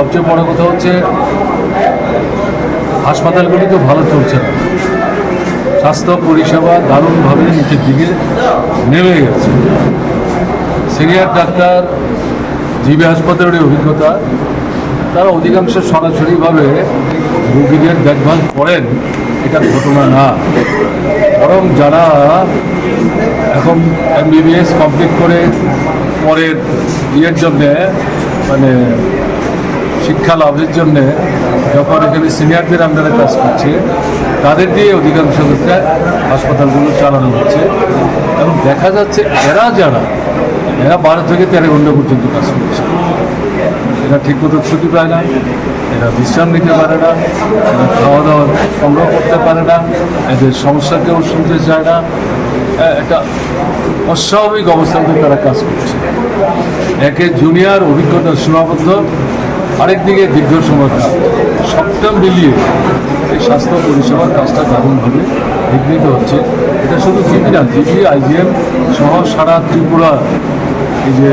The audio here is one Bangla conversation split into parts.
সবচেয়ে বড় কথা হচ্ছে হাসপাতালগুলি তো ভালো চলছে না, স্বাস্থ্য পরিষেবা দারুণভাবে নিচের দিকে নেমে গেছে। সিনিয়র ডাক্তার জিবি হাসপাতালের অভিজ্ঞতা, তারা অধিকাংশ সরাসরিভাবে রোগীদের দেখভাল করেন, এটা ঘটনা না। বরং যারা এখন MBBS কমপ্লিট করে পরের ইয়ের জন্যে মানে শিক্ষা লাভের জন্যে যখন এখানে সিনিয়রদের আন্ডারে কাজ করছে, তাদের দিয়ে অধিকাংশ ক্ষেত্রে হাসপাতালগুলো চালানো হচ্ছে। এবং দেখা যাচ্ছে এরা 12 থেকে 13 ঘন্টা পর্যন্ত কাজ করছে। এরা ঠিকমতো ছুটি পায় না, এরা বিশ্রাম নিতে পারে না, এরা খাওয়া দাওয়া সংগ্রহ করতে পারে না, এদের সমস্যা কেউ শুনতে চায় না। একটা অস্বাভাবিক অবস্থাতে তারা কাজ করছে। একে জুনিয়র অভিজ্ঞতা সীমাবদ্ধ, আরেকদিকে দীর্ঘ সময় কাজ, সবটা মিলিয়ে এই স্বাস্থ্য পরিষেবার কাজটা দারুণভাবে বিঘ্নিত হচ্ছে। এটা শুধু জিবি না, জিবি IGM সহ সারা ত্রিপুরা এই যে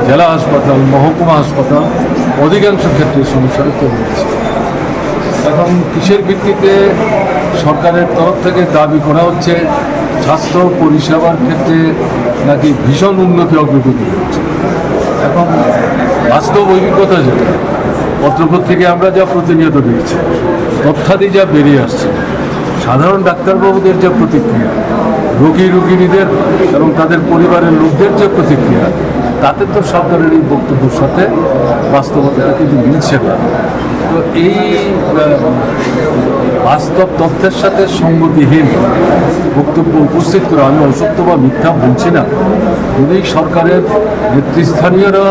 জেলা হাসপাতাল, মহকুমা হাসপাতাল অধিকাংশ ক্ষেত্রে সমস্যাটা তৈরি হচ্ছে। এখন কিসের ভিত্তিতে সরকারের তরফ থেকে দাবি করা হচ্ছে স্বাস্থ্য পরিষেবার ক্ষেত্রে নাকি ভীষণ উন্নতি অগ্রগতি হচ্ছে। এখন বাস্তব অভিজ্ঞতা যেটা পত্রপত্রিকায় আমরা যা প্রতিনিয়ত দেখছি, তথ্যাদি যা বেরিয়ে আসছে, সাধারণ ডাক্তারবাবুদের যে প্রতিক্রিয়া, রোগীদের এবং তাদের পরিবারের লোকদের যে প্রতিক্রিয়া, তাতে তো সরকারের এই বক্তব্যের সাথে বাস্তবতাটা কিন্তু মিলছে না। তো এই বাস্তব তথ্যের সাথে সঙ্গতিহীন বক্তব্য উপস্থিত করে, আমি অসত্য বা মিথ্যা বলছি না, যদি সরকারের নেতৃস্থানীয়রা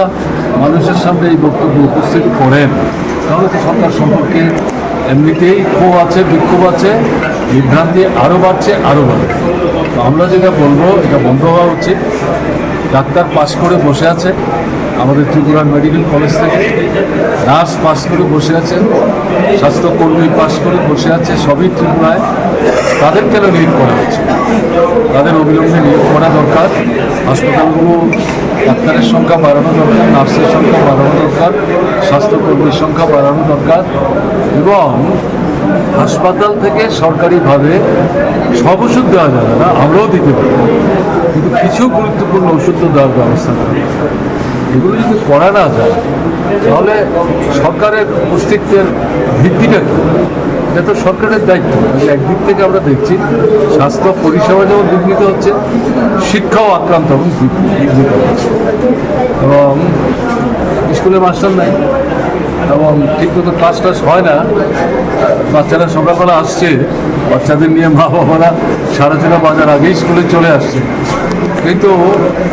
মানুষের সামনে এই বক্তব্য উপস্থিত করেন, তাহলে তো সরকার সম্পর্কে এমনিতেই ক্ষোভ আছে, বিক্ষোভ আছে, বিভ্রান্তি আরও বাড়ছে, আরও বাড়বে। তো আমরা যেটা বলবো, এটা বন্ধ হওয়া উচিত। ডাক্তার পাস করে বসে আছে আমাদের ত্রিপুরা মেডিকেল কলেজ থেকে, নার্স পাস করে বসে আছে, স্বাস্থ্যকর্মী পাস করে বসে আছে, সবই ত্রিপুরায়। তাদের কেন নিয়োগ করা হচ্ছে? তাদের অবিলম্বে নিয়োগ করা দরকার। হাসপাতালগুলো ডাক্তারের সংখ্যা বাড়ানো দরকার, নার্সের সংখ্যা বাড়ানো দরকার, স্বাস্থ্যকর্মীর সংখ্যা বাড়ানো দরকার। এবং হাসপাতাল থেকে সরকারিভাবে সব ওষুধ দেওয়া যাবে না, আমরাও দিতে পারি, কিন্তু কিছু গুরুত্বপূর্ণ ওষুধ দেওয়ার ব্যবস্থা করা। এগুলো যদি করা না যায়, তাহলে সরকারের অস্তিত্বের ভিত্তিটা কী? এটা তো সরকারের দায়িত্ব। একদিক থেকে আমরা দেখছি স্বাস্থ্য পরিষেবা যেমন বিঘ্নিত হচ্ছে, শিক্ষাও আক্রান্ত এবং বিঘ্নিত হচ্ছে। এবং স্কুলে মাস্টার নাই, এবং ঠিকমতো ক্লাস হয় না। বাচ্চারা সকালবেলা আসছে, বাচ্চাদের নিয়ে মা বাবারা 4:30 বাজার আগেই স্কুলে চলে আসছে, কিন্তু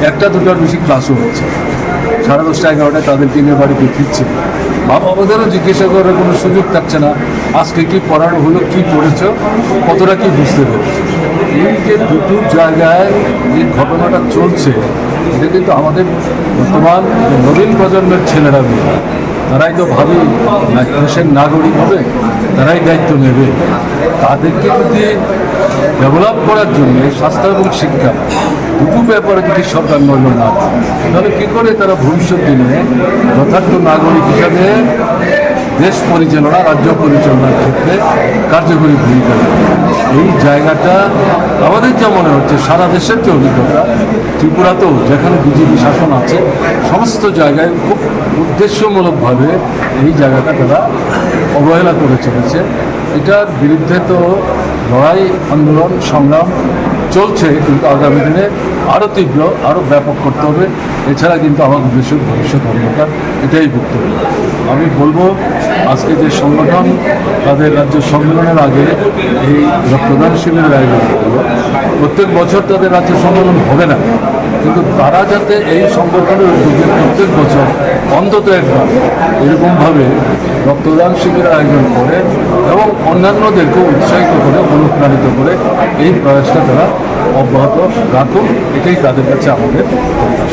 1টা-2টার বেশি ক্লাসও হচ্ছে। 10:30-11টায় তাদেরকে নিয়ে বাড়িতে ফিরছে। মা বাবাদেরও জিজ্ঞাসা করার কোনো সুযোগ থাকছে না, আজকে কী পড়ানো হলো, কী পড়েছ, কতটা কী বুঝতে পেরেছ। এই যে দুটো জায়গায় এই ঘটনাটা চলছে, এটা কিন্তু আমাদের বর্তমান নবীন প্রজন্মের ছেলেরা মেয়ে, তারাই তো ভাবি দেশের নাগরিক হবে, তারাই দায়িত্ব নেবে। তাদেরকে যদি ডেভেলপ করার জন্য স্বাস্থ্য এবং শিক্ষা দুটো ব্যাপারে যদি সরকার নজর না দেয়, তাহলে কী করে তারা ভবিষ্যৎ দিনে যথার্থ নাগরিক হিসাবে দেশ পরিচালনা, রাজ্য পরিচালনার ক্ষেত্রে কার্যকরী ভূমিকা নেবে? এই জায়গাটা আমাদের যা মনে হচ্ছে, সারা দেশের যে অভিজ্ঞতা, ত্রিপুরাতেও যেখানে বিজেপি শাসন আছে, সমস্ত জায়গায় খুব উদ্দেশ্যমূলকভাবে এই জায়গাটা তারা অবহেলা করে চলেছে। এটার বিরুদ্ধে তো লড়াই, আন্দোলন, সংগ্রাম চলছে, কিন্তু আগামী দিনে আরও তীব্র, আরও ব্যাপক করতে হবে। এছাড়া কিন্তু আমাদের দেশের ভবিষ্যৎ অন্ধকার, এটাই বক্তব্য। আমি বলবো, আজকে যে সংগঠন তাদের রাজ্য সম্মেলনের আগে এই রক্তদান শিবিরের আয়োজন করলো, প্রত্যেক বছর তাদের রাজ্য সম্মেলন হবে না, কিন্তু তারা যাতে এই সংগঠনের উদ্যোগে প্রত্যেক বছর অন্তত একবার এরকমভাবে রক্তদান শিবিরের আয়োজন করে এবং অন্যান্যদেরকেও উৎসাহিত করে, অনুপ্রাণিত করে এই প্রয়াসটা তারা অব্যাহত রাখুন, এটাই তাদের কাছে আমাদের প্রত্যাশা।